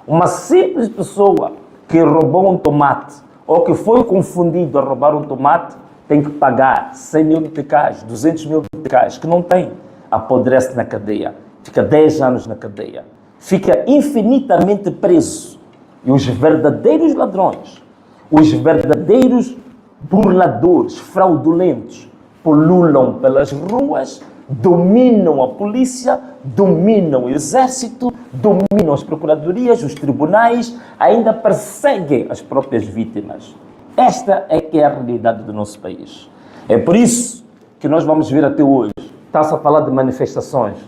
Uma simples pessoa que roubou um tomate ou que foi confundido a roubar um tomate tem que pagar 100 mil meticais, 200 mil meticais, que não tem. Apodrece na cadeia, fica 10 anos na cadeia, fica infinitamente preso. E os verdadeiros ladrões, os verdadeiros burladores, fraudulentos, pululam pelas ruas, dominam a polícia, dominam o exército, dominam as procuradorias, os tribunais, ainda perseguem as próprias vítimas. Esta é que é a realidade do nosso país. É por isso que nós vamos ver até hoje. Está-se a falar de manifestações.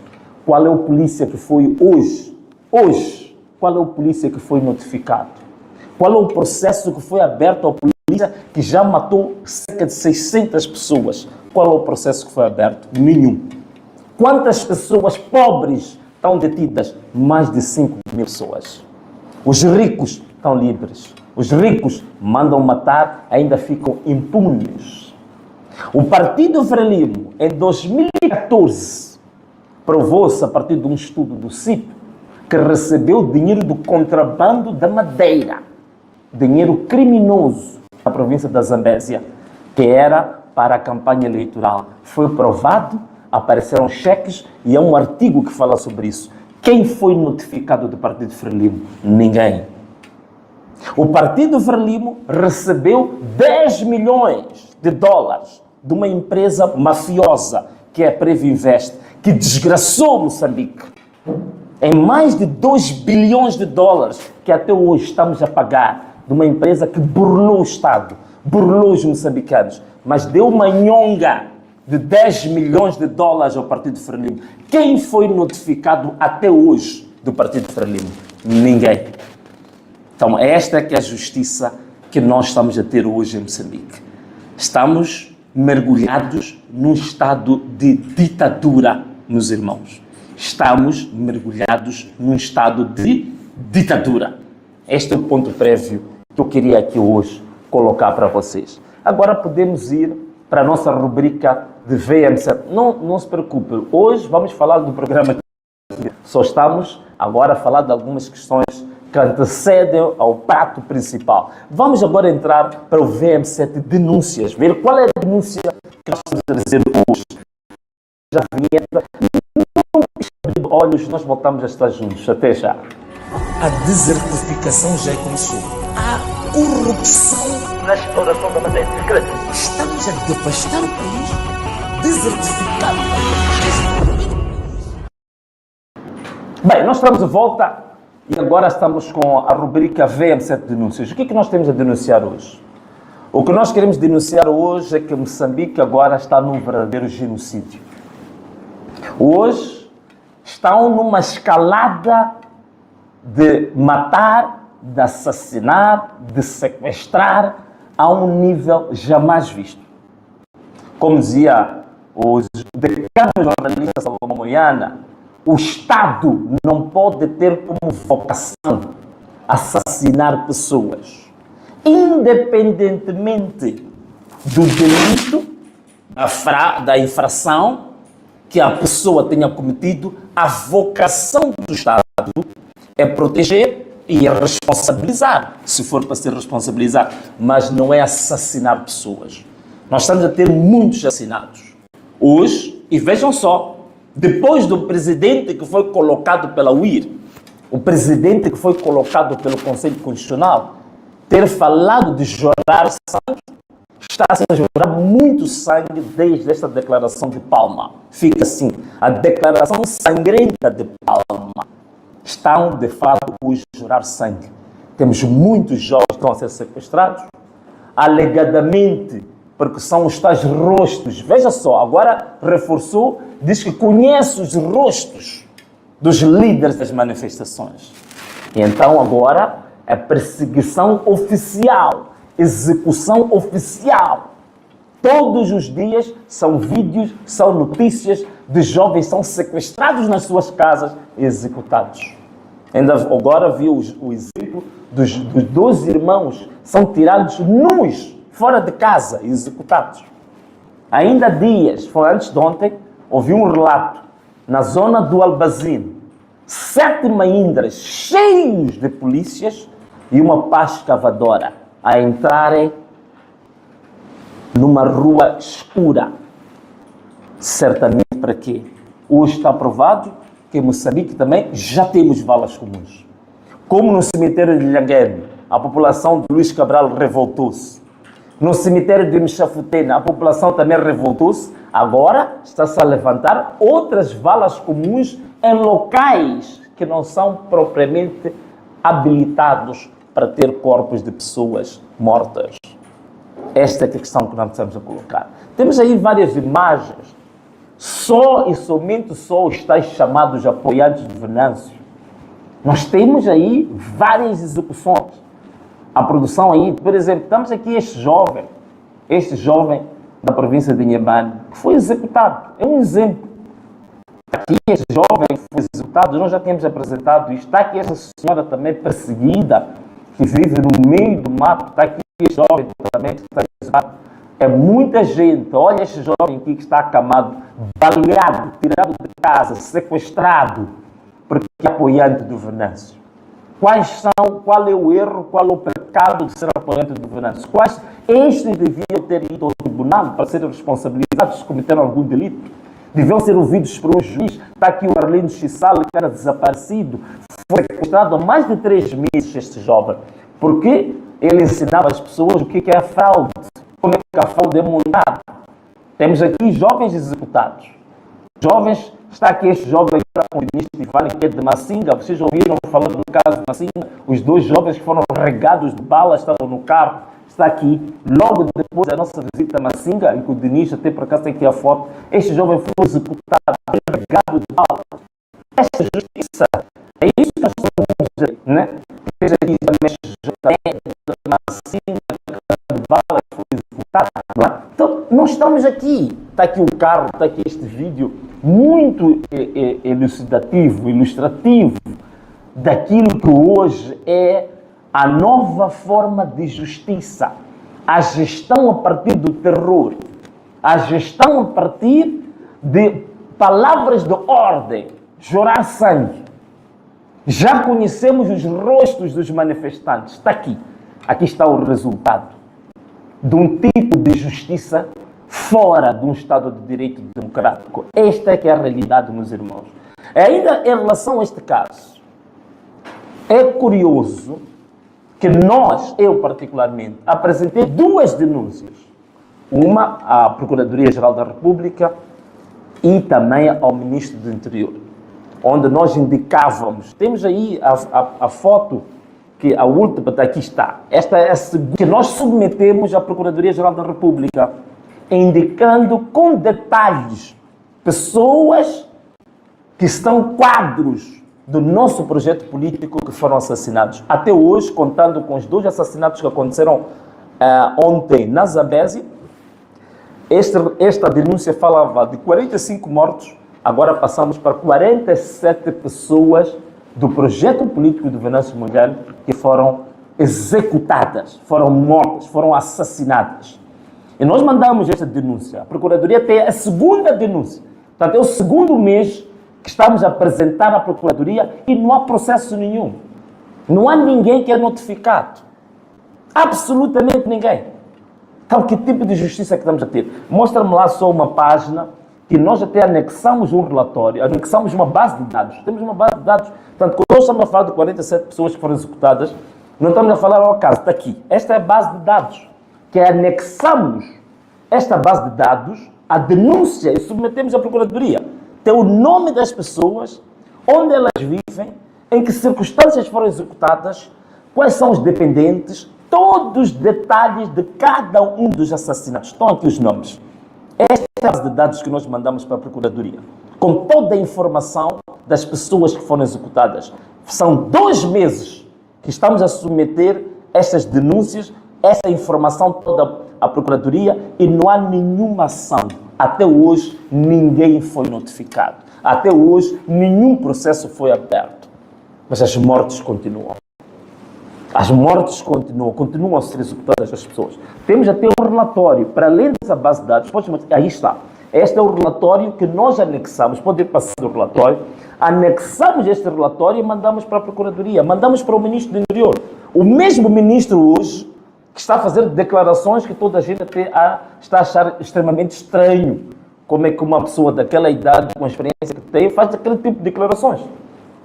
Qual é o polícia que foi hoje? Hoje, qual é o polícia que foi notificado? Qual é o processo que foi aberto à polícia que já matou cerca de 600 pessoas? Qual é o processo que foi aberto? Nenhum. Quantas pessoas pobres estão detidas? Mais de 5 mil pessoas. Os ricos estão livres. Os ricos mandam matar, ainda ficam impunes. O Partido Frelimo, em 2014, provou-se a partir de um estudo do CIP que recebeu dinheiro do contrabando da madeira, dinheiro criminoso na província da Zambésia, que era para a campanha eleitoral. Foi provado, apareceram cheques e há um artigo que fala sobre isso. Quem foi notificado do Partido Frelimo? Ninguém. O Partido Frelimo recebeu 10 milhões de dólares de uma empresa mafiosa, que é a Previnvest, que desgraçou Moçambique. Em mais de 2 bilhões de dólares que até hoje estamos a pagar de uma empresa que burlou o Estado, burlou os moçambicanos, mas deu uma nhonga de 10 milhões de dólares ao Partido Frelimo. Quem foi notificado até hoje do Partido Frelimo? Ninguém. Então, esta é que é a justiça que nós estamos a ter hoje em Moçambique. Estamos mergulhados num estado de ditadura, meus irmãos. Estamos mergulhados num estado de ditadura. Este é o ponto prévio que eu queria aqui hoje colocar para vocês. Agora podemos ir para a nossa rubrica de VM7. Não se preocupe, hoje vamos falar do programa. Só estamos agora a falar de algumas questões que antecedem ao prato principal. Vamos agora entrar para o VM7 denúncias, ver qual é a denúncia que nós vamos trazer hoje. Já a vinheta, não olhos, nós voltamos a estar juntos. Até já. A desertificação já começou. A corrupção na exploração da matéria. Estamos a devastar o país, desertificado. Bem, nós estamos de volta. E agora estamos com a rubrica VM7 Denúncias. O que é que nós temos a denunciar hoje? O que nós queremos denunciar hoje é que Moçambique agora está num verdadeiro genocídio. Hoje estão numa escalada de matar, de assassinar, de sequestrar a um nível jamais visto. Como dizia o decano jornalista Salomão Moiana, o Estado não pode ter como vocação assassinar pessoas, independentemente do delito, da infração que a pessoa tenha cometido. A vocação do Estado é proteger e é responsabilizar, se for para ser responsabilizar, mas não é assassinar pessoas. Nós estamos a ter muitos assassinatos hoje, e vejam só, depois do presidente que foi colocado pela UIR, o presidente que foi colocado pelo Conselho Constitucional, ter falado de jorrar sangue, está-se a jorrar muito sangue desde esta declaração de Palma. Fica assim, a declaração sangrenta de Palma. Estão, de fato, hoje a jorrar sangue. Temos muitos jovens que estão a ser sequestrados, alegadamente, porque são os tais rostos. Veja só, agora reforçou, diz que conhece os rostos dos líderes das manifestações. E então agora é perseguição oficial, execução oficial. Todos os dias são vídeos, são notícias de jovens que são sequestrados nas suas casas e executados. Ainda agora vi o exemplo dos 12 irmãos, são tirados nus, fora de casa, e executados. Ainda há dias, foi antes de ontem, ouvi um relato, na zona do Albazine, 7 mahindras cheios de polícias e uma pá escavadora a entrarem numa rua escura. Certamente para quê? Hoje está provado que em Moçambique também já temos valas comuns. Como no cemitério de Lhanguene, a população de Luís Cabral revoltou-se. No cemitério de Mchafutena, a população também revoltou-se. Agora está-se a levantar outras valas comuns em locais que não são propriamente habilitados para ter corpos de pessoas mortas. Esta é a questão que nós precisamos colocar. Temos aí várias imagens. Só e somente só os tais chamados apoiantes de Venâncio. Nós temos aí várias execuções. A produção aí, por exemplo, estamos aqui este jovem da província de Inhambane, que foi executado. É um exemplo. Aqui este jovem que foi executado, nós já temos apresentado isto. Está aqui esta senhora também perseguida, que vive no meio do mato. Está aqui este jovem também que está executado. É muita gente. Olha este jovem aqui que está acamado, baleado, tirado de casa, sequestrado, porque é apoiante do Venâncio. Qual é o erro, qual é o pecado de ser apoiante do Venâncio? Estes deviam ter ido ao tribunal para serem responsabilizados se cometeram algum delito. Deviam ser ouvidos por um juiz. Está aqui o Arlindo Chissalo, que era desaparecido. Foi sequestrado há mais de 3 meses este jovem. Porque ele ensinava às pessoas o que é a fraude. Como é que a fraude é montada. Temos aqui jovens executados. Está aqui este jovem que está com o ministro Ivani, que é de Massinga. Vocês ouviram falar do caso de Massinga? Os 2 jovens que foram regados de balas, estavam no carro. Está aqui, logo depois da nossa visita a Massinga, em que o Denis, até por acaso tem aqui a foto, este jovem foi executado, regado de balas. Esta justiça, é isso que nós estamos a dizer, né? Veja aqui também este jovem de Massinga, de balas, foi executado. Não é? Então, nós estamos aqui. Está aqui o carro, está aqui este vídeo muito elucidativo, ilustrativo daquilo que hoje é a nova forma de justiça. A gestão a partir do terror. A gestão a partir de palavras de ordem. Chorar sangue. Já conhecemos os rostos dos manifestantes. Está aqui. Aqui está o resultado de um tipo de justiça fora de um Estado de Direito democrático. Esta é que é a realidade, meus irmãos. Ainda em relação a este caso, é curioso que eu particularmente, apresentei 2 denúncias. Uma à Procuradoria-Geral da República e também ao Ministro do Interior, onde nós indicávamos, temos aí a foto, que a última, aqui está. Esta é a segunda, que nós submetemos à Procuradoria-Geral da República, indicando com detalhes pessoas que estão quadros do nosso projeto político que foram assassinados. Até hoje, contando com os 2 assassinatos que aconteceram ontem na Zambésia, esta denúncia falava de 45 mortos, agora passamos para 47 pessoas do projeto político do Venâncio Mondlane que foram executadas, foram mortas, foram assassinadas. E nós mandamos esta denúncia. A Procuradoria tem a segunda denúncia. Portanto, é o 2º mês que estamos a apresentar à Procuradoria e não há processo nenhum. Não há ninguém que é notificado. Absolutamente ninguém. Então, que tipo de justiça que estamos a ter? Mostra-me lá só uma página que nós até anexamos um relatório, anexamos uma base de dados. Temos uma base de dados. Portanto, quando nós estamos a falar de 47 pessoas que foram executadas, não estamos a falar ao acaso. Está aqui. Esta é a base de dados. Que anexamos esta base de dados à denúncia e submetemos à Procuradoria. Tem o nome das pessoas, onde elas vivem, em que circunstâncias foram executadas, quais são os dependentes, todos os detalhes de cada um dos assassinatos. Estão aqui os nomes. Esta é a base de dados que nós mandamos para a Procuradoria, com toda a informação das pessoas que foram executadas. São 2 meses que estamos a submeter estas denúncias, essa informação toda à Procuradoria e não há nenhuma ação. Até hoje, ninguém foi notificado. Até hoje, nenhum processo foi aberto. Mas as mortes continuam. As mortes continuam a ser executadas as pessoas. Temos até um relatório, para além dessa base de dados, aí está. Este é o relatório que nós anexamos, pode ir passando o relatório, Anexamos este relatório e mandamos para a Procuradoria, mandamos para o Ministro do Interior. O mesmo Ministro hoje, que está a fazer declarações que toda a gente está a achar extremamente estranho. Como é que uma pessoa daquela idade, com a experiência que tem, faz aquele tipo de declarações?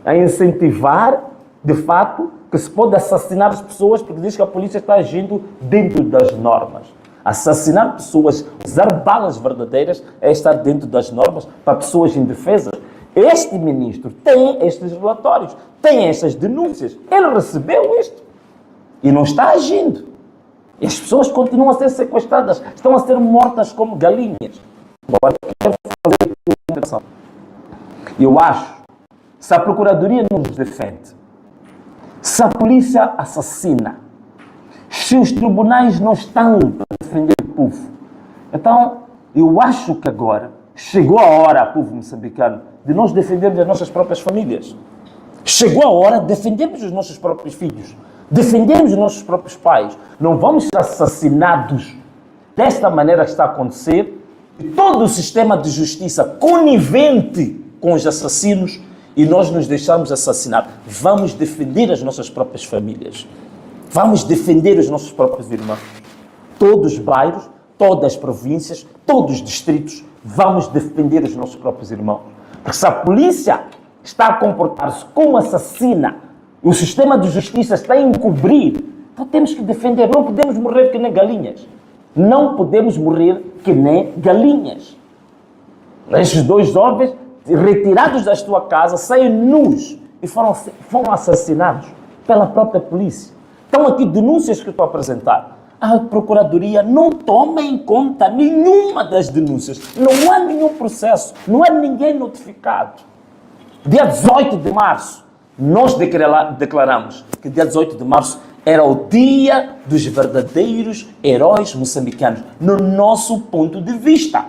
A incentivar, de fato, que se pode assassinar as pessoas porque diz que a polícia está agindo dentro das normas. Assassinar pessoas, usar balas verdadeiras é estar dentro das normas para pessoas indefesas. Este ministro tem estes relatórios, tem estas denúncias. Ele recebeu isto e não está agindo. E as pessoas continuam a ser sequestradas, estão a ser mortas como galinhas. Agora, eu quero fazer uma intervenção. Eu acho, se a Procuradoria não nos defende, se a polícia assassina, se os tribunais não estão para defender o povo, então eu acho que agora chegou a hora, povo moçambicano, de nós defendermos as nossas próprias famílias. Chegou a hora de defendermos os nossos próprios filhos, defendermos os nossos próprios pais. Não vamos ser assassinados desta maneira que está a acontecer, e todo o sistema de justiça conivente com os assassinos, e nós nos deixamos assassinar. Vamos defender as nossas próprias famílias. Vamos defender os nossos próprios irmãos. Todos os bairros, todas as províncias, todos os distritos, vamos defender os nossos próprios irmãos. Porque se a polícia está a comportar-se como assassina, o sistema de justiça está a encobrir, então temos que defender. Não podemos morrer que nem galinhas. Não podemos morrer que nem galinhas. Estes dois jovens, retirados da sua casa, saem nus e foram assassinados pela própria polícia. Estão aqui denúncias que eu estou a apresentar. A Procuradoria não toma em conta nenhuma das denúncias. Não há nenhum processo, não há ninguém notificado. Dia 18 de março, nós declaramos que dia 18 de março era o dia dos verdadeiros heróis moçambicanos. No nosso ponto de vista,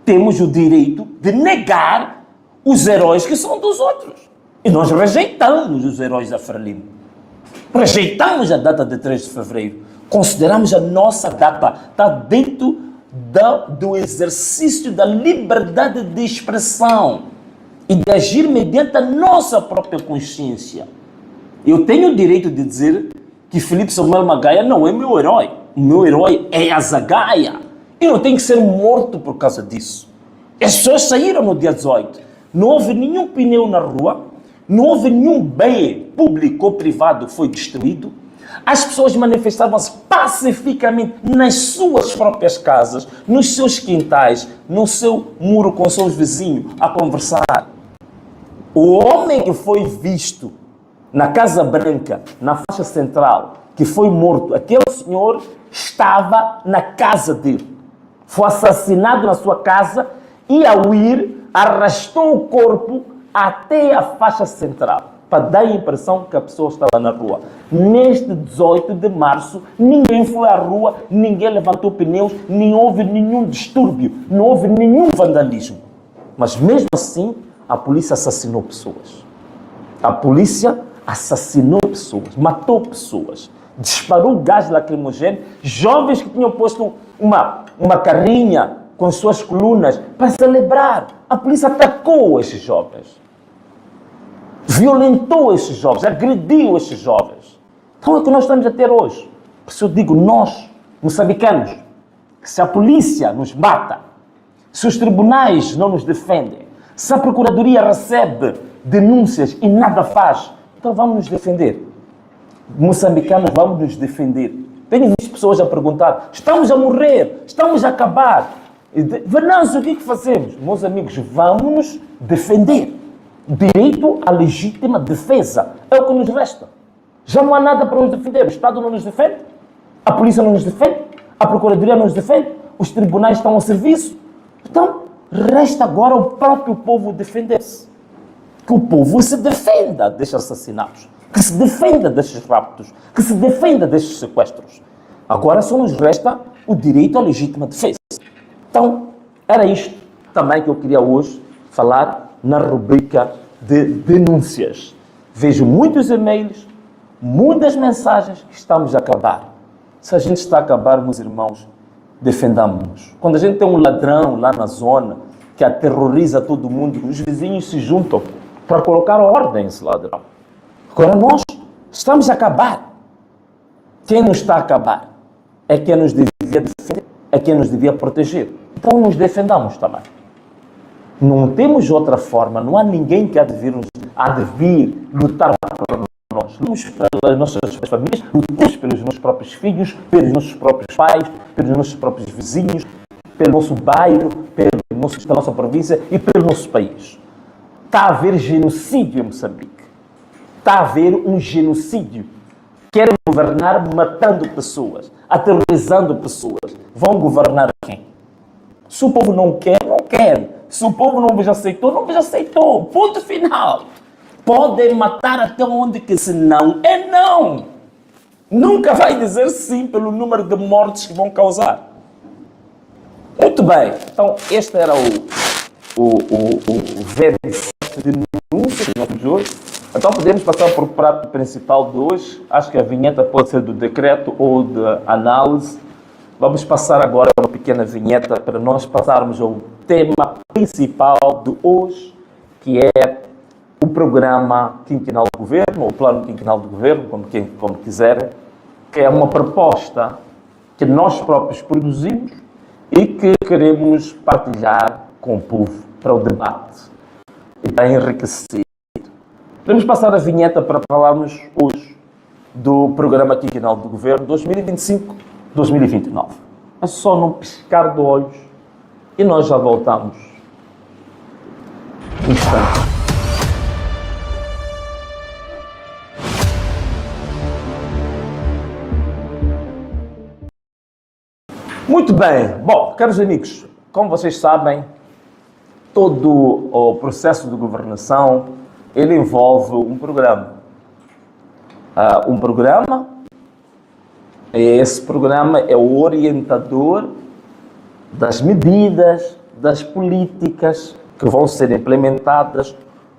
temos o direito de negar os heróis que são dos outros. E nós rejeitamos os heróis da Frelimo. Rejeitamos a data de 3 de fevereiro. Consideramos a nossa data, está dentro do exercício da liberdade de expressão e de agir mediante a nossa própria consciência. Eu tenho o direito de dizer que Filipe Samuel Magaia não é meu herói. O meu herói é a Zagaia. Eu não tenho que ser morto por causa disso. As pessoas saíram no dia 18. Não houve nenhum pneu na rua. Não houve nenhum bem público ou privado que foi destruído. As pessoas manifestavam-se pacificamente nas suas próprias casas, nos seus quintais, no seu muro com seus vizinhos, a conversar. O homem que foi visto na Casa Branca, na faixa central, que foi morto, aquele senhor estava na casa dele. Foi assassinado na sua casa e, ao ir, arrastou o corpo até a faixa central, para dar a impressão que a pessoa estava na rua. Neste 18 de março, ninguém foi à rua, ninguém levantou pneus, nem houve nenhum distúrbio, não houve nenhum vandalismo. Mas mesmo assim, a polícia assassinou pessoas. A polícia assassinou pessoas, matou pessoas, disparou gás lacrimogéneo, jovens que tinham posto uma carrinha com suas colunas para celebrar. A polícia atacou esses jovens, violentou esses jovens, agrediu esses jovens. Então é o que nós estamos a ter hoje. Por isso eu digo, nós, moçambicanos, que se a polícia nos mata, se os tribunais não nos defendem, se a Procuradoria recebe denúncias e nada faz, então vamos nos defender. Moçambicanos, vamos nos defender. Tenho visto pessoas a perguntar, estamos a morrer, estamos a acabar. Venâncio, o que fazemos? Meus amigos, vamos nos defender. Direito à legítima defesa é o que nos resta. Já não há nada para nos defender. O Estado não nos defende, a polícia não nos defende, a Procuradoria não nos defende, os tribunais estão ao serviço. Então, resta agora o próprio povo defender-se. Que o povo se defenda destes assassinatos, que se defenda destes raptos, que se defenda destes sequestros. Agora só nos resta o direito à legítima defesa. Então, era isto também que eu queria hoje falar na rubrica de denúncias. Vejo muitos e-mails, muitas mensagens que estamos a acabar. Se a gente está a acabar, meus irmãos, defendamos-nos. Quando a gente tem um ladrão lá na zona que aterroriza todo mundo, os vizinhos se juntam para colocar ordem nesse ladrão. Agora nós estamos a acabar. Quem nos está a acabar é quem nos devia defender, é quem nos devia proteger. Então nos defendamos também. Não temos outra forma, não há ninguém que há de vir lutar por nós. Lutamos pelas nossas famílias, lutamos pelos nossos próprios filhos, pelos nossos próprios pais, pelos nossos próprios vizinhos, pelo nosso bairro, pela nossa província e pelo nosso país. Está a haver genocídio em Moçambique. Está a haver um genocídio. Querem governar matando pessoas, aterrorizando pessoas. Vão governar quem? Se o povo não quer, não quer. Se o povo não vos aceitou, não vos aceitou. Ponto final. Podem matar até onde que se não é não. Nunca vai dizer sim pelo número de mortes que vão causar. Muito bem. Então, este era o VD7 de denúncia que nós temos hoje. Então, podemos passar para o prato principal de hoje. Acho que a vinheta pode ser do decreto ou da análise. Vamos passar agora uma pequena vinheta para nós passarmos ao tema principal de hoje, que é o programa quinquenal do governo, ou o plano quinquenal do governo, como quiserem, que é uma proposta que nós próprios produzimos e que queremos partilhar com o povo para o debate e para enriquecer. Podemos passar a vinheta para falarmos hoje do programa quinquenal do governo 2025-2029. É só não piscar de olhos e nós já voltamos. Instante. Muito bem. Bom, caros amigos, como vocês sabem, todo o processo de governação, ele envolve um programa. Esse programa é o orientador das medidas, das políticas que vão ser implementadas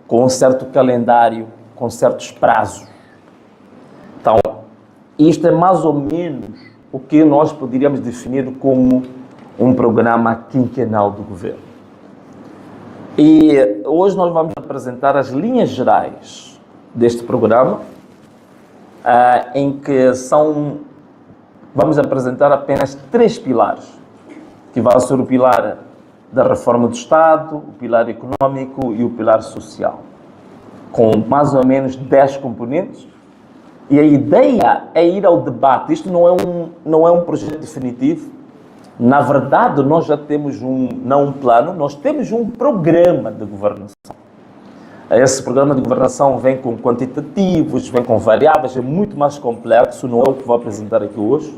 com um certo calendário, com certos prazos. Então, isto é mais ou menos o que nós poderíamos definir como um programa quinquenal do governo. E hoje nós vamos apresentar as linhas gerais deste programa, em que vamos apresentar apenas 3 pilares, que vão ser o pilar da reforma do Estado, o pilar econômico e o pilar social, com mais ou menos 10 componentes. E a ideia é ir ao debate. Isto não é um projeto definitivo. Na verdade, nós já temos não um plano, nós temos um programa de governação. Esse programa de governação vem com quantitativos, vem com variáveis, é muito mais complexo, não é o que vou apresentar aqui hoje,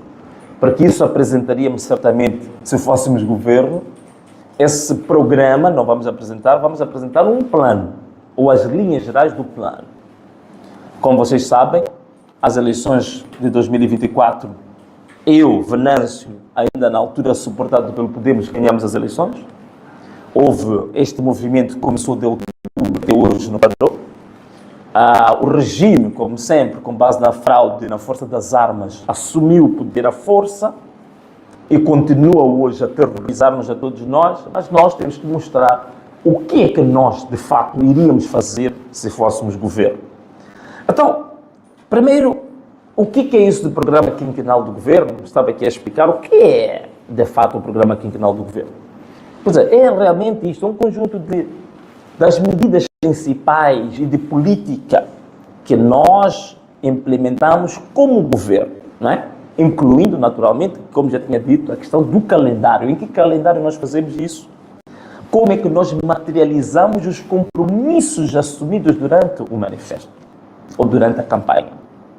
porque isso apresentaríamos certamente se fôssemos governo. Esse programa não vamos apresentar um plano, ou as linhas gerais do plano. Como vocês sabem, as eleições de 2024, eu, Venâncio, ainda na altura suportado pelo Podemos, ganhamos as eleições. Houve este movimento que começou de outubro até hoje, não parou. O regime, como sempre, com base na fraude e na força das armas, assumiu o poder à força e continua hoje a terrorizar-nos a todos nós, mas nós temos que mostrar o que é que nós, de facto, iríamos fazer se fôssemos governo. Então, primeiro, o que é isso do programa quinquenal do governo? Estava aqui a explicar o que é, de fato, o programa quinquenal do governo. Pois é realmente isto, é um conjunto das medidas principais e de política que nós implementamos como governo, não é? Incluindo, naturalmente, como já tinha dito, a questão do calendário. Em que calendário nós fazemos isso? Como é que nós materializamos os compromissos assumidos durante o manifesto ou durante a campanha?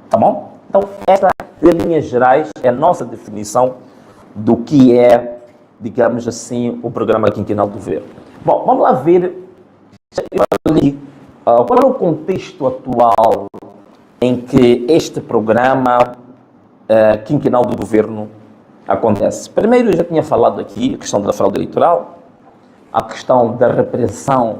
Tá bom? Então, esta, em linhas gerais, é a nossa definição do que é, digamos assim, o programa quinquenal do governo. Bom, vamos lá ver qual é o contexto atual em que este programa quinquenal do governo acontece. Primeiro, eu já tinha falado aqui a questão da fraude eleitoral, a questão da repressão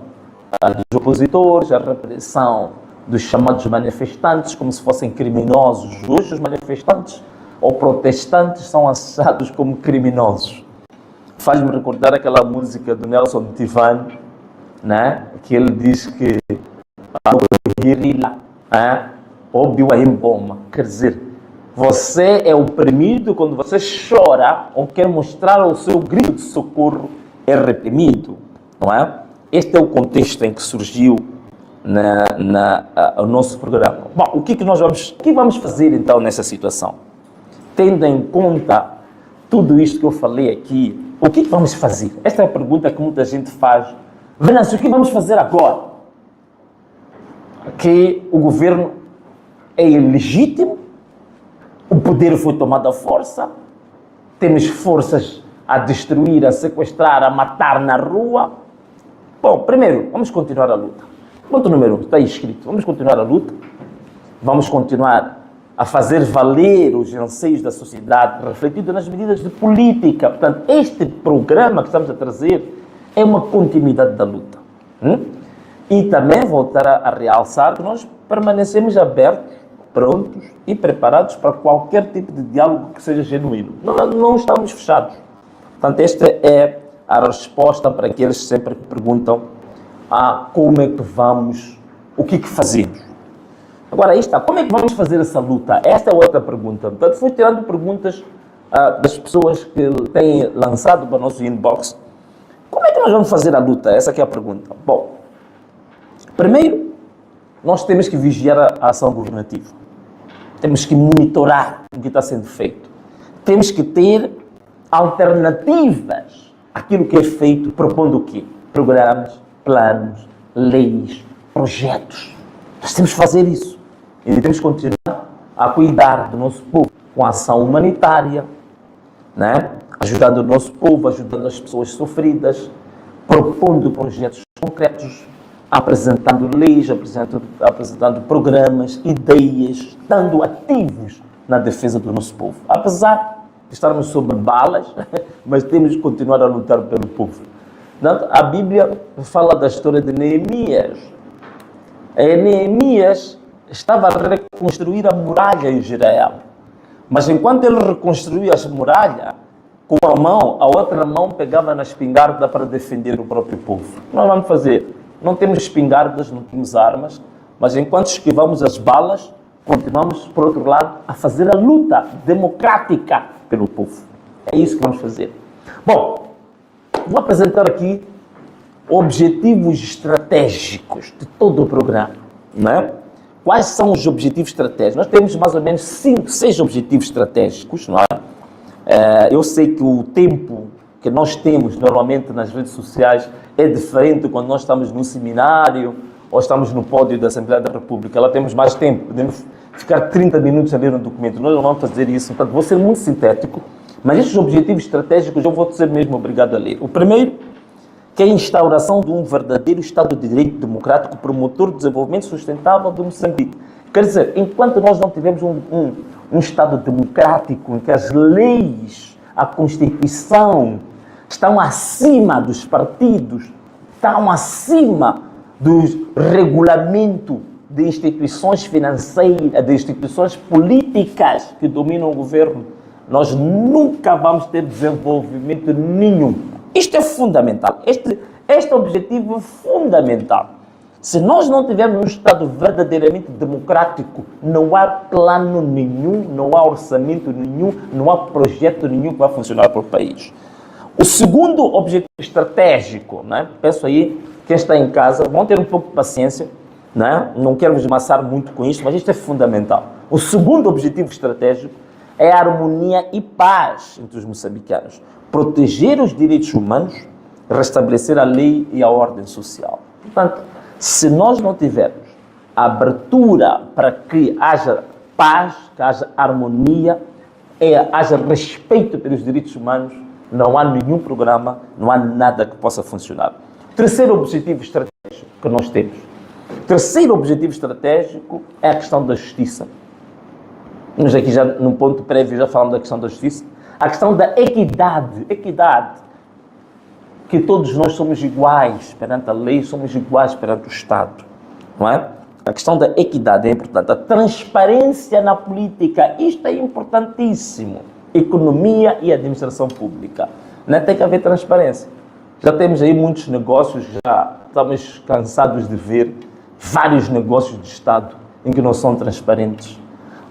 dos opositores, a repressão dos chamados manifestantes, como se fossem criminosos. Hoje, os manifestantes ou protestantes são achados como criminosos. Faz-me recordar aquela música do Nelson Tivani, né? Que ele diz que guerrilha, ou Biuahimboma. Quer dizer, você é oprimido quando você chora ou quer mostrar o seu grito de socorro, é reprimido, não é? Este é o contexto em que surgiu o nosso programa. Bom, o que vamos fazer então nessa situação? Tendo em conta tudo isto que eu falei aqui, o que vamos fazer? Esta é a pergunta que muita gente faz. Venâncio, o que vamos fazer agora? Que o governo é ilegítimo, o poder foi tomado à força, temos forças a destruir, a sequestrar, a matar na rua. Bom, primeiro, vamos continuar a luta. Ponto número 1, está aí escrito. Vamos continuar a luta, vamos continuar a fazer valer os anseios da sociedade, refletido nas medidas de política. Portanto, este programa que estamos a trazer é uma continuidade da luta. E também voltar a realçar que nós permanecemos abertos, prontos e preparados para qualquer tipo de diálogo que seja genuíno. Não estamos fechados. Portanto, esta é a resposta para aqueles que sempre perguntam como é que vamos, o que fazemos. Agora, aí está, como é que vamos fazer essa luta? Esta é outra pergunta. Portanto, fui tirando perguntas das pessoas que têm lançado para o nosso inbox. Como é que nós vamos fazer a luta? Essa aqui é a pergunta. Bom, primeiro, nós temos que vigiar a ação governativa. Temos que monitorar o que está sendo feito. Temos que ter alternativas àquilo que é feito, propondo o quê? Programas, planos, leis, projetos. Nós temos que fazer isso. E temos que continuar a cuidar do nosso povo com ação humanitária, né? Ajudando o nosso povo, ajudando as pessoas sofridas, propondo projetos concretos, apresentando leis, apresentando programas, ideias, estando ativos na defesa do nosso povo. Apesar de estarmos sob balas, mas temos que continuar a lutar pelo povo. A Bíblia fala da história de Neemias. Neemias estava a reconstruir a muralha em Israel. Mas enquanto ele reconstruía a muralha, com a mão, a outra mão pegava na espingarda para defender o próprio povo. O que nós vamos fazer? Não temos espingardas, não temos armas, mas enquanto esquivamos as balas, continuamos, por outro lado, a fazer a luta democrática pelo povo. É isso que vamos fazer. Bom, vou apresentar aqui objetivos estratégicos de todo o programa, não é? Quais são os objetivos estratégicos? Nós temos mais ou menos 5, 6 objetivos estratégicos, não é? Eu sei que o tempo que nós temos normalmente nas redes sociais é diferente quando nós estamos num seminário ou estamos no pódio da Assembleia da República. Lá temos mais tempo, podemos ficar 30 minutos a ler um documento. Nós não vamos fazer isso, portanto vou ser muito sintético, mas estes objetivos estratégicos eu vou ser mesmo obrigado a ler. O primeiro, que é a instauração de um verdadeiro Estado de Direito democrático promotor do desenvolvimento sustentável de Moçambique. Quer dizer, enquanto nós não tivermos um Estado democrático em que as leis, a Constituição estão acima dos partidos, estão acima do regulamento de instituições financeiras, de instituições políticas que dominam o governo, nós nunca vamos ter desenvolvimento nenhum. Isto é fundamental. Este objetivo é fundamental. Se nós não tivermos um Estado verdadeiramente democrático, não há plano nenhum, não há orçamento nenhum, não há projeto nenhum que vai funcionar para o país. O segundo objetivo estratégico, né? Peço aí, quem está em casa, vão ter um pouco de paciência, né? Não quero vos amassar muito com isto, mas isto é fundamental. O segundo objetivo estratégico é a harmonia e paz entre os moçambicanos. Proteger os direitos humanos, restabelecer a lei e a ordem social. Portanto, se nós não tivermos abertura para que haja paz, que haja harmonia, haja respeito pelos direitos humanos, não há nenhum programa, não há nada que possa funcionar. Terceiro objetivo estratégico que nós temos. Terceiro objetivo estratégico é a questão da justiça. Nós aqui já, num ponto prévio, já falamos da questão da justiça. A questão da equidade. Que todos nós somos iguais perante a lei, somos iguais perante o Estado. Não é? A questão da equidade é importante. A transparência na política, isto é importantíssimo. Economia e administração pública. Não tem que haver transparência. Já temos aí muitos negócios, já estamos cansados de ver vários negócios de Estado em que não são transparentes,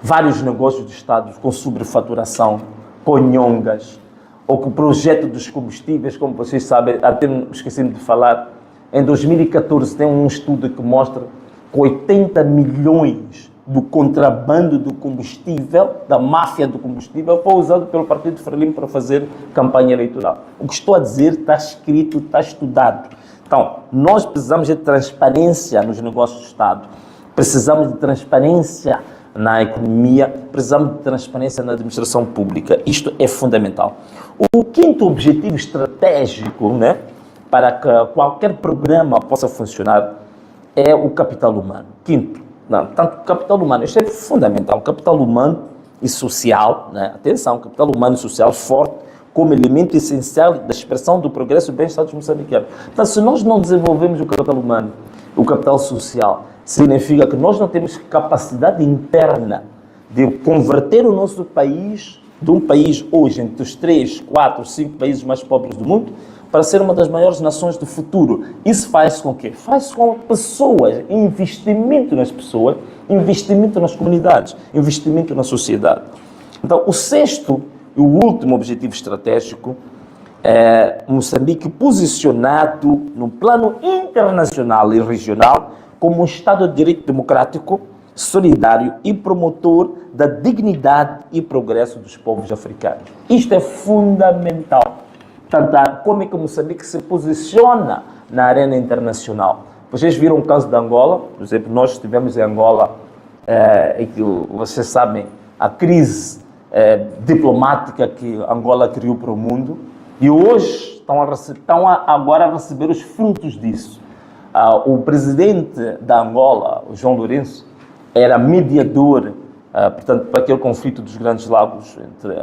vários negócios de Estado com sobrefaturação, com nhongas, ou com o projeto dos combustíveis, como vocês sabem, até me esqueci de falar, em 2014 tem um estudo que mostra que 80 milhões do contrabando do combustível, da máfia do combustível, foi usado pelo Partido Frelimo para fazer campanha eleitoral. O que estou a dizer está escrito, está estudado. Então, nós precisamos de transparência nos negócios do Estado, precisamos de transparência na economia, precisamos de transparência na administração pública. Isto é fundamental. O quinto objetivo estratégico, né, para que qualquer programa possa funcionar é o capital humano. Quinto, tanto capital humano, isto é fundamental, capital humano e social, né? Atenção, capital humano e social forte como elemento essencial da expressão do progresso e bem-estar dos moçambicanos. Então, se nós não desenvolvemos o capital humano, o capital social, significa que nós não temos capacidade interna de converter o nosso país, de um país hoje entre os 3, 4, 5 países mais pobres do mundo, para ser uma das maiores nações do futuro. Isso faz com o quê? Faz com pessoas, investimento nas pessoas, investimento nas comunidades, investimento na sociedade. Então, o sexto e o último objetivo estratégico é Moçambique posicionado no plano internacional e regional como um Estado de Direito democrático, solidário e promotor da dignidade e progresso dos povos africanos. Isto é fundamental. Portanto, como é que Moçambique se posiciona na arena internacional? Vocês viram o caso da Angola, por exemplo, nós estivemos em Angola, e que vocês sabem, a crise diplomática que Angola criou para o mundo, e hoje estão agora a receber os frutos disso. O presidente da Angola, o João Lourenço, era mediador, portanto, para aquele conflito dos Grandes Lagos entre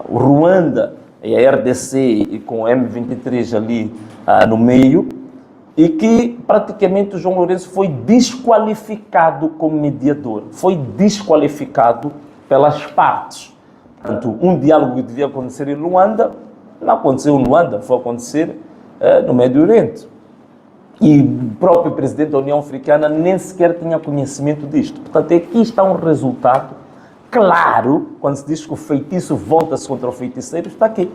o Ruanda e a RDC e com o M23 ali no meio, e que praticamente o João Lourenço foi desqualificado como mediador, foi desqualificado pelas partes. Portanto, um diálogo que devia acontecer em Luanda, não aconteceu em Luanda, foi acontecer no Médio Oriente. E o próprio presidente da União Africana nem sequer tinha conhecimento disto. Portanto, aqui está um resultado claro, quando se diz que o feitiço volta-se contra o feiticeiro, está aqui.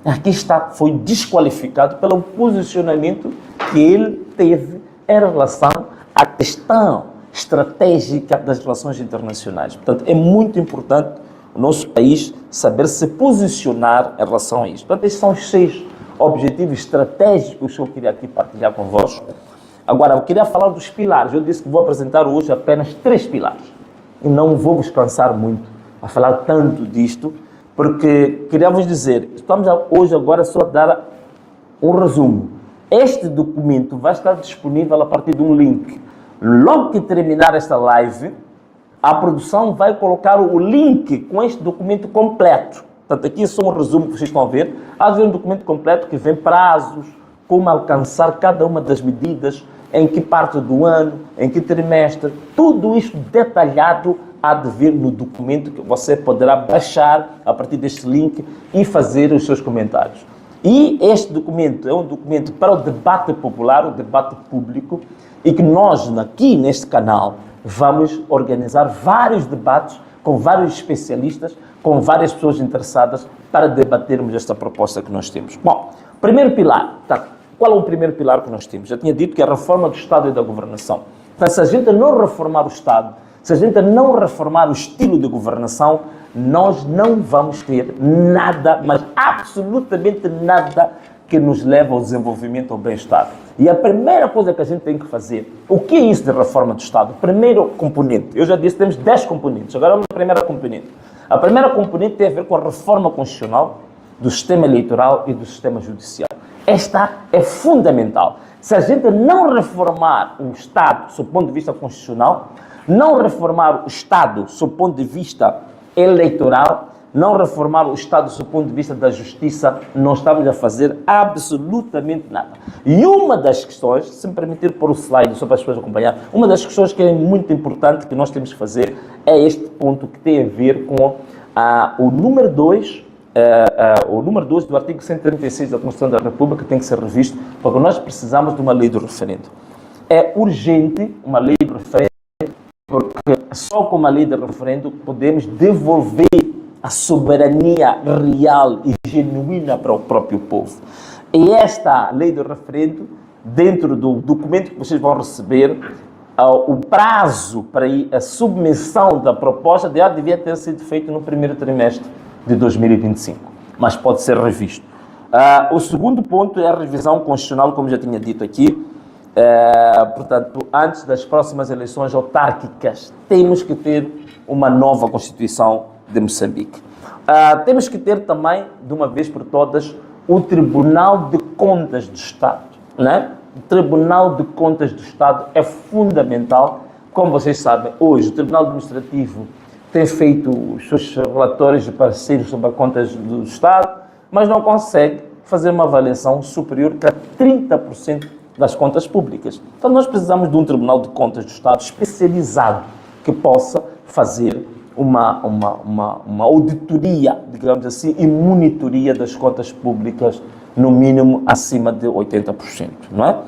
Aqui está, foi desqualificado pelo posicionamento que ele teve em relação à questão estratégica das relações internacionais. Portanto, é muito importante o nosso país saber se posicionar em relação a isto. Portanto, estes são os 6 objetivos estratégicos que eu queria aqui partilhar convosco. Agora, eu queria falar dos pilares. Eu disse que vou apresentar hoje apenas 3 pilares. E não vou vos cansar muito a falar tanto disto, porque queria vos dizer, estamos hoje agora só a dar um resumo. Este documento vai estar disponível a partir de um link. Logo que terminar esta live, a produção vai colocar o link com este documento completo. Portanto, aqui é só um resumo que vocês estão a ver. Há um documento completo que vem prazos, como alcançar cada uma das medidas, em que parte do ano, em que trimestre, tudo isto detalhado há de vir no documento que você poderá baixar a partir deste link e fazer os seus comentários. E este documento é um documento para o debate popular, o debate público, e que nós aqui neste canal vamos organizar vários debates com vários especialistas, com várias pessoas interessadas para debatermos esta proposta que nós temos. Bom, primeiro pilar, tá? Qual é o primeiro pilar que nós temos? Já tinha dito que é a reforma do Estado e da governação. Então, se a gente não reformar o Estado, se a gente não reformar o estilo de governação, nós não vamos ter nada, mas absolutamente nada que nos leve ao desenvolvimento, ao bem-estar. E a primeira coisa que a gente tem que fazer, o que é isso de reforma do Estado? Primeiro componente, eu já disse, temos 10 componentes, agora vamos à primeira componente. A primeira componente tem a ver com a reforma constitucional do sistema eleitoral e do sistema judicial. Esta é fundamental. Se a gente não reformar o Estado, sob o ponto de vista constitucional, não reformar o Estado, sob o ponto de vista eleitoral, não reformar o Estado, sob o ponto de vista da justiça, não estamos a fazer absolutamente nada. E uma das questões, se me permitir pôr o slide só para as pessoas acompanhar, uma das questões que é muito importante que nós temos que fazer é este ponto que tem a ver com o número 2, o número 2 do artigo 136 da Constituição da República tem que ser revisto, porque nós precisamos de uma lei do referendo. é urgente uma lei de referendo, porque só com uma lei de referendo podemos devolver a soberania real e genuína para o próprio povo. E esta lei de referendo, dentro do documento que vocês vão receber, o prazo para a submissão da proposta já devia ter sido feito no primeiro trimestre de 2025, mas pode ser revisto. O segundo ponto é a revisão constitucional, como já tinha dito aqui. Portanto, antes das próximas eleições autárquicas, temos que ter uma nova Constituição de Moçambique. Temos que ter também, de uma vez por todas, o Tribunal de Contas do Estado, né? O Tribunal de Contas do Estado é fundamental. Como vocês sabem, hoje o Tribunal Administrativo tem feito os seus relatórios de pareceres sobre as contas do Estado, mas não consegue fazer uma avaliação superior a 30% das contas públicas. Então nós precisamos de um Tribunal de Contas do Estado especializado que possa fazer uma auditoria, digamos assim, e monitoria das contas públicas, no mínimo acima de 80%, não é?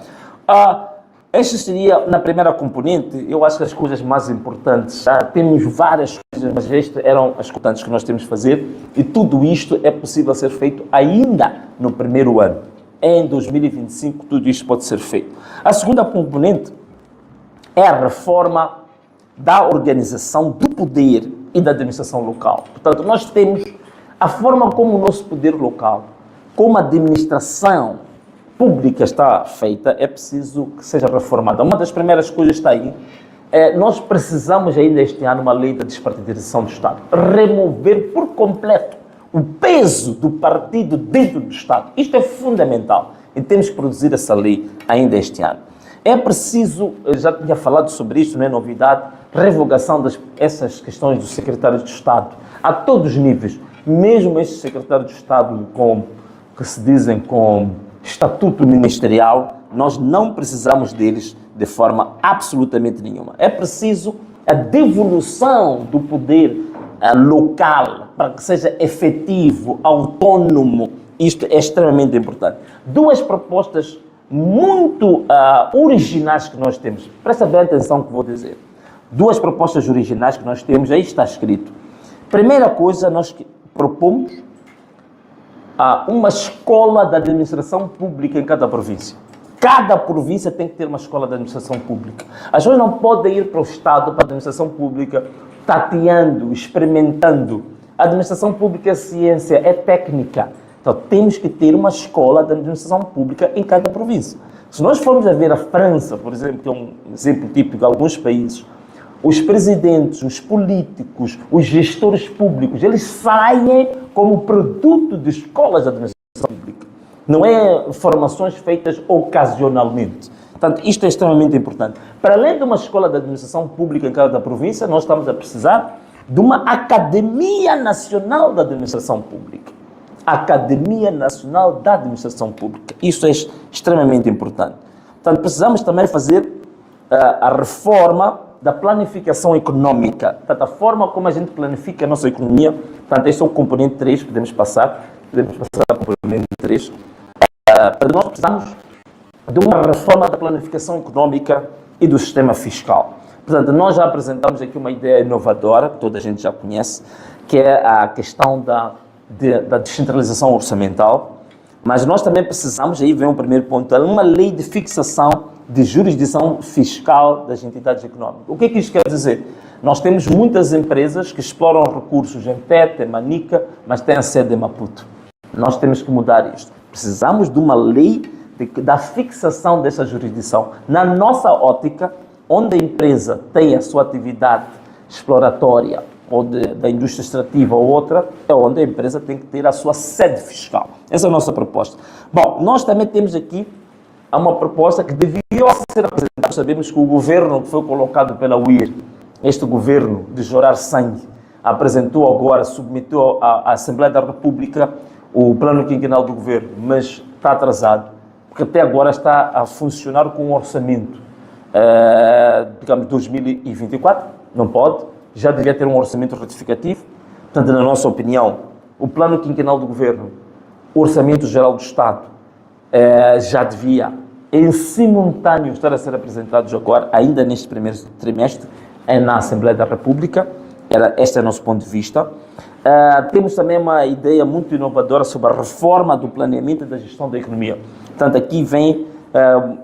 Esta seria, na primeira componente, eu acho que as coisas mais importantes. Temos várias coisas, mas estas eram as importantes que nós temos que fazer, e tudo isto é possível ser feito ainda no primeiro ano. Em 2025, tudo isto pode ser feito. A segunda componente é a reforma da organização do poder e da administração local. Portanto, nós temos a forma como o nosso poder local, como a administração pública está feita, é preciso que seja reformada. Uma das primeiras coisas está aí. Nós precisamos ainda este ano uma lei da despartidarização do Estado. Remover por completo o peso do partido dentro do Estado. Isto é fundamental e temos que produzir essa lei ainda este ano. É preciso, eu já tinha falado sobre isso, não é novidade, revogação dessas questões dos secretários de Estado a todos os níveis, mesmo esses secretários de Estado que se dizem com estatuto ministerial, nós não precisamos deles de forma absolutamente nenhuma. É preciso a devolução do poder local para que seja efetivo, autônomo. Isto é extremamente importante. Duas propostas muito originais que nós temos. Presta bem atenção no que vou dizer. Duas propostas originais que nós temos, aí está escrito. Primeira coisa, nós propomos uma escola da administração pública em cada província. Cada província tem que ter uma escola de administração pública. As pessoas não podem ir para o Estado, para a administração pública, tateando, experimentando. A administração pública é ciência, é técnica. Então, temos que ter uma escola de administração pública em cada província. Se nós formos a ver a França, por exemplo, que é um exemplo típico de alguns países, os presidentes, os políticos, os gestores públicos, eles saem como produto de escolas de administração pública. Não é formações feitas ocasionalmente. Portanto, isto é extremamente importante. Para além de uma escola de administração pública em cada província, nós estamos a precisar de uma Academia Nacional da Administração Pública. Academia Nacional da Administração Pública. Isso é extremamente importante. Portanto, precisamos também fazer a reforma da planificação econômica. Portanto, a forma como a gente planifica a nossa economia. Portanto, este é o componente 3, podemos passar ao componente 3. Nós precisamos de uma reforma da planificação econômica e do sistema fiscal. Portanto, nós já apresentamos aqui uma ideia inovadora, que toda a gente já conhece, que é a questão da descentralização orçamental, mas nós também precisamos, aí vem o primeiro ponto, uma lei de fixação de jurisdição fiscal das entidades económicas. O que é que isto quer dizer? Nós temos muitas empresas que exploram recursos em Tete, em Manica, mas têm a sede em Maputo. Nós temos que mudar isto. Precisamos de uma lei da fixação dessa jurisdição. Na nossa ótica, onde a empresa tem a sua atividade exploratória, ou da indústria extrativa ou outra, é onde a empresa tem que ter a sua sede fiscal. Essa é a nossa proposta. Bom, nós também temos aqui uma proposta que devia ser apresentada. Sabemos que o governo que foi colocado pela UIR, este governo de chorar sangue, apresentou agora, submeteu à Assembleia da República o plano quinquenal do governo, mas está atrasado, porque até agora está a funcionar com um orçamento, digamos, 2024, não pode, já devia ter um orçamento retificativo. Portanto, na nossa opinião, o plano quinquenal do governo, o orçamento geral do Estado, já devia em simultâneo estar a ser apresentados agora, ainda neste primeiro trimestre, na Assembleia da República. Este é o nosso ponto de vista. Temos também uma ideia muito inovadora sobre a reforma do planeamento e da gestão da economia. Portanto, aqui vem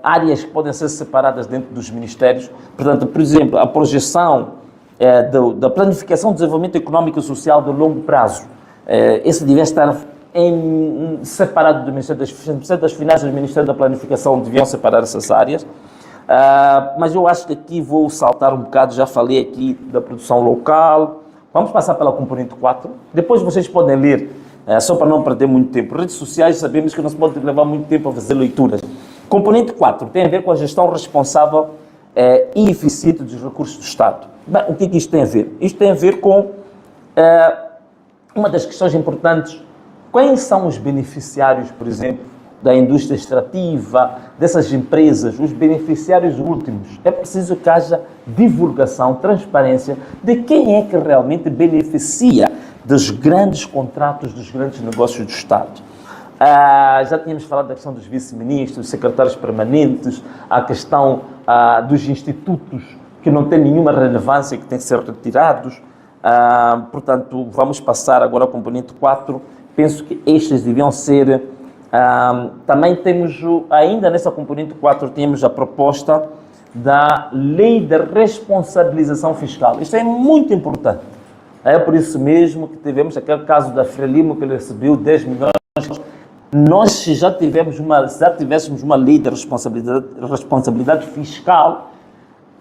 áreas que podem ser separadas dentro dos ministérios. Portanto, por exemplo, a projeção da planificação do desenvolvimento económico e social de longo prazo. Esse devia estar separado do Ministério das Finanças e do Ministério da Planificação, deviam separar essas áreas. Mas eu acho que aqui vou saltar um bocado, já falei aqui da produção local. Vamos passar pela componente 4. Depois vocês podem ler, só para não perder muito tempo. Redes sociais, sabemos que não se pode levar muito tempo a fazer leituras. Componente 4 tem a ver com a gestão responsável e eficiente dos recursos do Estado. Bem, o que é que isto tem a ver? Isto tem a ver com uma das questões importantes. Quem são os beneficiários, por exemplo, da indústria extrativa, dessas empresas, os beneficiários últimos? É preciso que haja divulgação, transparência de quem é que realmente beneficia dos grandes contratos, dos grandes negócios do Estado. Já tínhamos falado da questão dos vice-ministros, secretários permanentes, a questão dos institutos que não têm nenhuma relevância, que têm que ser retirados. Portanto, vamos passar agora ao componente 4. Penso que estes deviam ser... também temos, ainda nessa componente 4, temos a proposta da lei de responsabilização fiscal. Isto é muito importante. É por isso mesmo que tivemos aquele caso da Frelimo, que ele recebeu 10 milhões. Nós, se já tivéssemos uma lei de responsabilidade fiscal,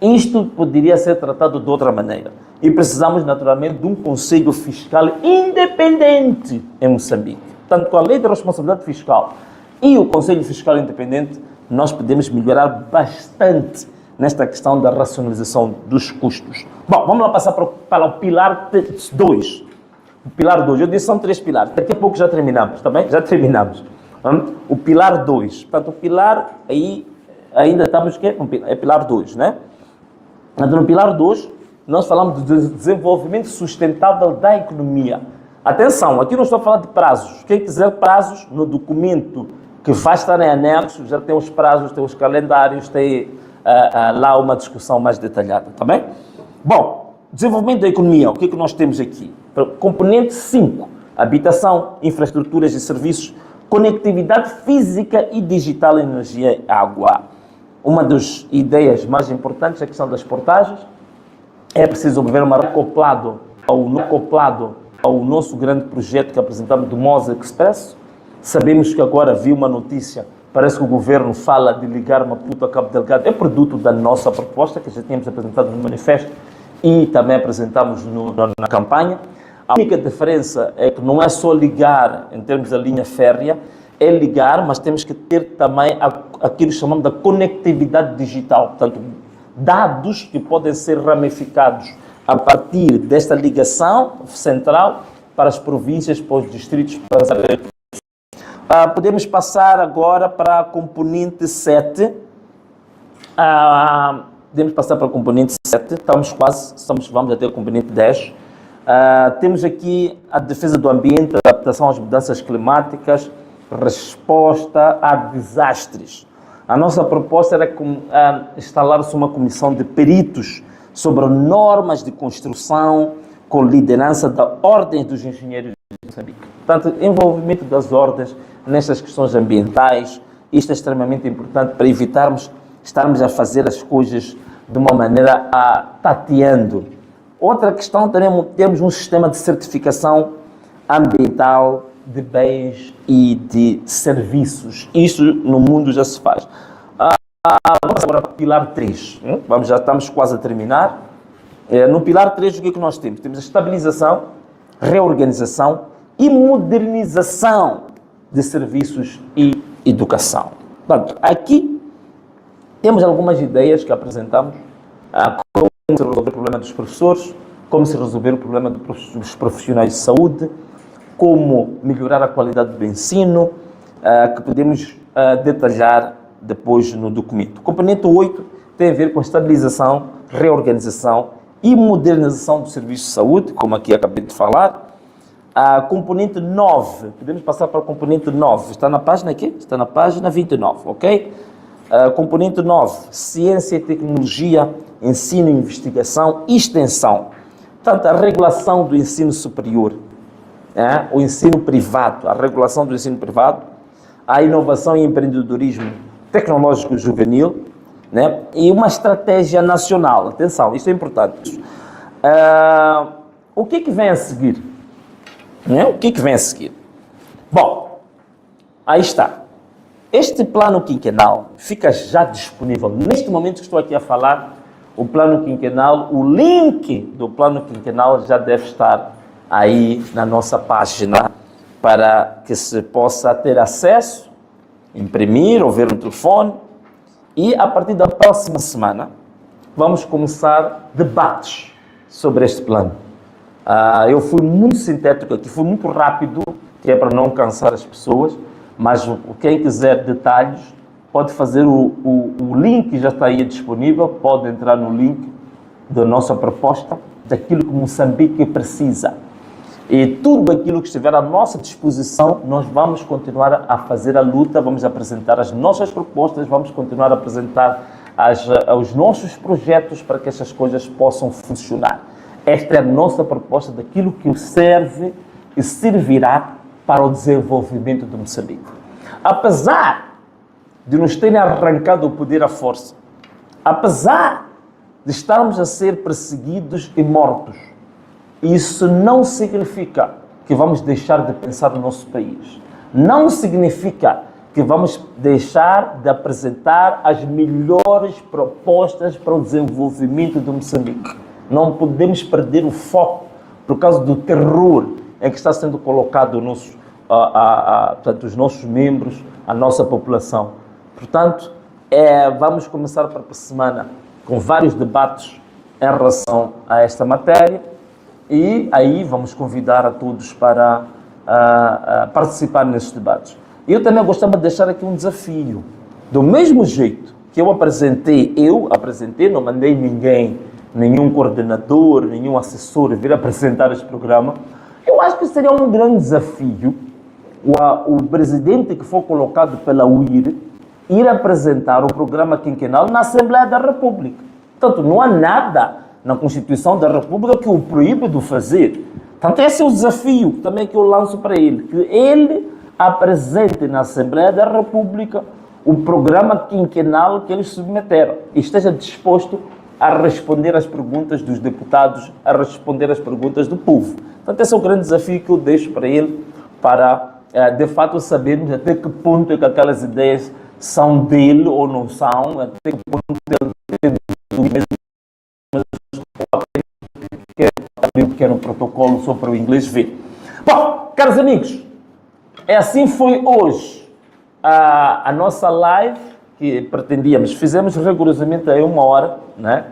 isto poderia ser tratado de outra maneira. E precisamos, naturalmente, de um Conselho Fiscal independente em Moçambique. Portanto, com a Lei de Responsabilidade Fiscal e o Conselho Fiscal Independente, nós podemos melhorar bastante nesta questão da racionalização dos custos. Bom, vamos lá passar para o pilar 2. O pilar 2, eu disse são 3 pilares, daqui a pouco já terminamos, está bem? Já terminamos. O pilar 2, portanto, o pilar, aí ainda estamos, é pilar 2, né? No pilar 2, nós falamos do desenvolvimento sustentável da economia. Atenção, aqui não estou a falar de prazos. Quem quiser prazos, no documento que vai estar em anexo, já tem os prazos, tem os calendários, tem lá uma discussão mais detalhada, tá bem? Bom, desenvolvimento da economia, o que é que nós temos aqui? Componente 5, habitação, infraestruturas e serviços, conectividade física e digital, energia e água. Uma das ideias mais importantes é a questão das portagens. É preciso o governo acoplado ao nosso grande projeto que apresentamos do Moza Express. Sabemos que agora vi uma notícia, parece que o governo fala de ligar Maputo a Cabo Delgado. É produto da nossa proposta, que já tínhamos apresentado no manifesto e também apresentamos na campanha. A única diferença é que não é só ligar em termos da linha férrea, é ligar, mas temos que ter também aquilo que chamamos da conectividade digital. Portanto, dados que podem ser ramificados a partir desta ligação central para as províncias, para os distritos, para as áreas. Podemos passar agora para a componente 7. Podemos passar para a componente 7, vamos até a componente 10. Temos aqui a defesa do ambiente, adaptação às mudanças climáticas, resposta a desastres. A nossa proposta era instalar-se uma comissão de peritos sobre normas de construção com liderança da Ordem dos Engenheiros de Moçambique. Portanto, envolvimento das ordens nestas questões ambientais, isto é extremamente importante para evitarmos estarmos a fazer as coisas de uma maneira tateando. Outra questão, temos um sistema de certificação ambiental de bens e de serviços. Isto no mundo já se faz. Vamos agora para o pilar 3. Já estamos quase a terminar. No pilar 3, o que é que nós temos? Temos a estabilização, reorganização e modernização de serviços e educação. Portanto, aqui temos algumas ideias que apresentamos. Como se resolver o problema dos professores, como se resolver o problema dos profissionais de saúde, como melhorar a qualidade do ensino, que podemos detalhar depois no documento. O componente 8 tem a ver com a estabilização, reorganização e modernização do serviço de saúde, como aqui acabei de falar. A componente 9, podemos passar para o componente 9, está na página aqui? Está na página 29, ok? Componente 9, ciência e tecnologia, ensino, investigação e extensão. Portanto, a regulação do ensino superior, o ensino privado, a regulação do ensino privado, a inovação e empreendedorismo tecnológico juvenil, né? E uma estratégia nacional. Atenção, isto é importante. O que vem a seguir? O que vem a seguir? Bom, aí está. Este plano quinquenal fica já disponível. Neste momento que estou aqui a falar, o plano quinquenal, o link do plano quinquenal já deve estar aí na nossa página para que se possa ter acesso, imprimir ou ver no telefone. E a partir da próxima semana vamos começar debates sobre este plano. Eu fui muito sintético aqui, fui muito rápido, que é para não cansar as pessoas, mas quem quiser detalhes pode fazer o link, já está aí disponível, pode entrar no link da nossa proposta, daquilo que Moçambique precisa. E tudo aquilo que estiver à nossa disposição, nós vamos continuar a fazer a luta, vamos apresentar as nossas propostas, vamos continuar a apresentar os nossos projetos para que essas coisas possam funcionar. Esta é a nossa proposta daquilo que serve e servirá para o desenvolvimento de Moçambique. Apesar de nos terem arrancado o poder à força, apesar de estarmos a ser perseguidos e mortos, isso não significa que vamos deixar de pensar no nosso país. Não significa que vamos deixar de apresentar as melhores propostas para o desenvolvimento de Moçambique. Não podemos perder o foco por causa do terror em que está sendo colocado portanto, os nossos membros, a nossa população. Portanto, vamos começar para a semana com vários debates em relação a esta matéria e aí vamos convidar a todos para participar nesses debates. Eu também gostava de deixar aqui um desafio. Do mesmo jeito que eu apresentei, não mandei ninguém, nenhum coordenador, nenhum assessor vir apresentar este programa. Eu acho que seria um grande desafio o presidente que for colocado pela UIR ir apresentar o programa quinquenal na Assembleia da República. Portanto, não há nada na Constituição da República que o proíbe de fazer. Portanto, esse é o desafio também que eu lanço para ele, que ele apresente na Assembleia da República o programa quinquenal que eles submeteram e esteja disposto a responder às perguntas dos deputados, a responder às perguntas do povo. Portanto, esse é o grande desafio que eu deixo para ele, para, de fato, sabermos até que ponto é que aquelas ideias são dele ou não são, até que ponto ele tem do mesmo, abrir um pequeno protocolo só para o inglês ver. Bom, caros amigos, assim foi hoje a nossa live que pretendíamos. Fizemos rigorosamente aí 1 hora, né?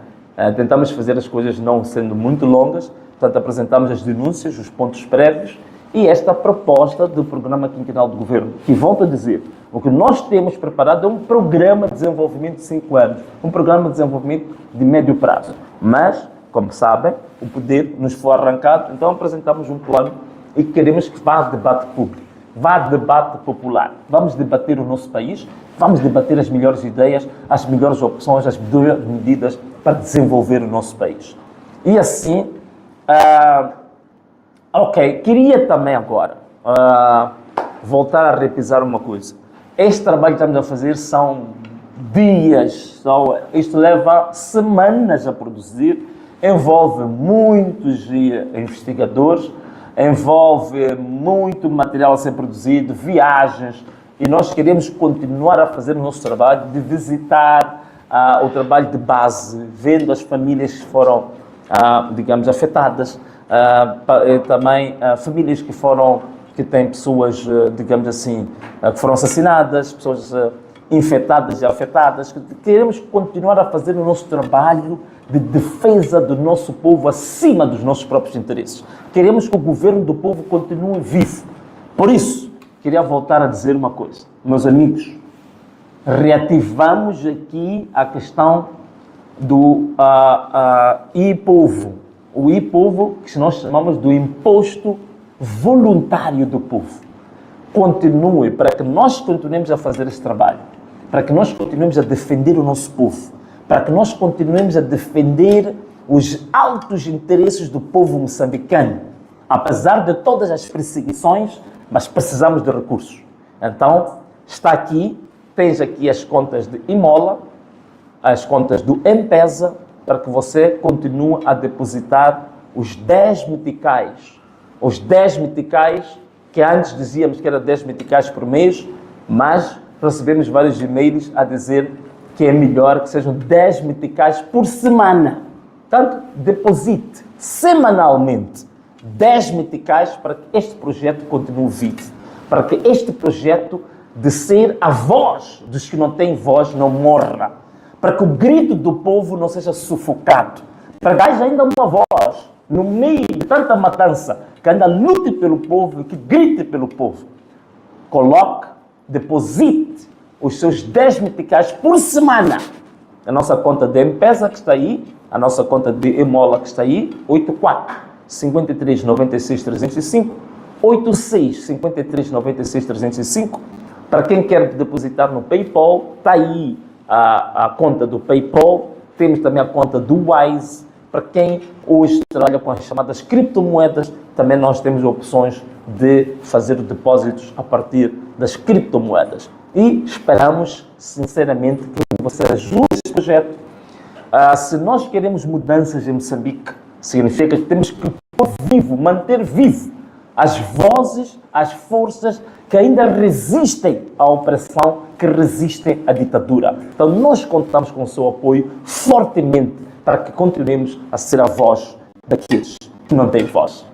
Tentamos fazer as coisas não sendo muito longas, portanto apresentamos as denúncias, os pontos prévios e esta proposta do programa quinquenal do governo, que volto a dizer, o que nós temos preparado é um programa de desenvolvimento de 5 anos, um programa de desenvolvimento de médio prazo, mas, como sabem, o poder nos foi arrancado, então apresentamos um plano e queremos que vá a debate público, vá a debate popular, vamos debater o nosso país, vamos debater as melhores ideias, as melhores opções, as melhores medidas para desenvolver o nosso país. E assim, queria também agora voltar a repisar uma coisa. Este trabalho que estamos a fazer são dias, isto leva semanas a produzir, envolve muitos investigadores, envolve muito material a ser produzido, viagens, e nós queremos continuar a fazer o nosso trabalho de visitar o trabalho de base, vendo as famílias que foram, digamos, afetadas, também famílias que têm pessoas, digamos assim, que foram assassinadas, pessoas infectadas e afetadas. Queremos continuar a fazer o nosso trabalho de defesa do nosso povo acima dos nossos próprios interesses. Queremos que o governo do povo continue vivo. Por isso, queria voltar a dizer uma coisa. Meus amigos, reativamos aqui a questão do IPOVO. O IPOVO, que nós chamamos do Imposto Voluntário do Povo. Continue, para que nós continuemos a fazer esse trabalho. para que nós continuemos a defender o nosso povo, para que nós continuemos a defender os altos interesses do povo moçambicano, apesar de todas as perseguições, mas precisamos de recursos. Então, está aqui, tens aqui as contas de Imola, as contas do M-Pesa, para que você continue a depositar os 10 meticais. Os 10 meticais, que antes dizíamos que era 10 meticais por mês, mas recebemos vários e-mails a dizer que é melhor que sejam 10 meticais por semana. Portanto, deposite semanalmente 10 meticais para que este projeto continue vivo, para que este projeto de ser a voz dos que não têm voz não morra, para que o grito do povo não seja sufocado, para que haja ainda uma voz no meio de tanta matança, que ainda lute pelo povo e que grite pelo povo. Coloque, deposite os seus 10 meticais por semana. A nossa conta de M-Pesa que está aí, a nossa conta de Emola que está aí, 84 53 96 305, 86 53 96 305. Para quem quer depositar no PayPal, está aí a conta do PayPal. Temos também a conta do Wise. Para quem hoje trabalha com as chamadas criptomoedas, também nós temos opções de fazer depósitos a partir das criptomoedas. E esperamos, sinceramente, que você ajude esse projeto. Se nós queremos mudanças em Moçambique, significa que temos que pôr vivo, manter vivo as vozes, as forças que ainda resistem à opressão, que resistem à ditadura. Então nós contamos com o seu apoio fortemente para que continuemos a ser a voz daqueles que não têm voz.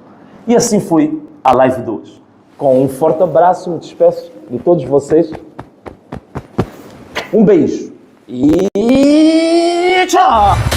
E assim foi a live de hoje. Com um forte abraço, me despeço de todos vocês. Um beijo e tchau!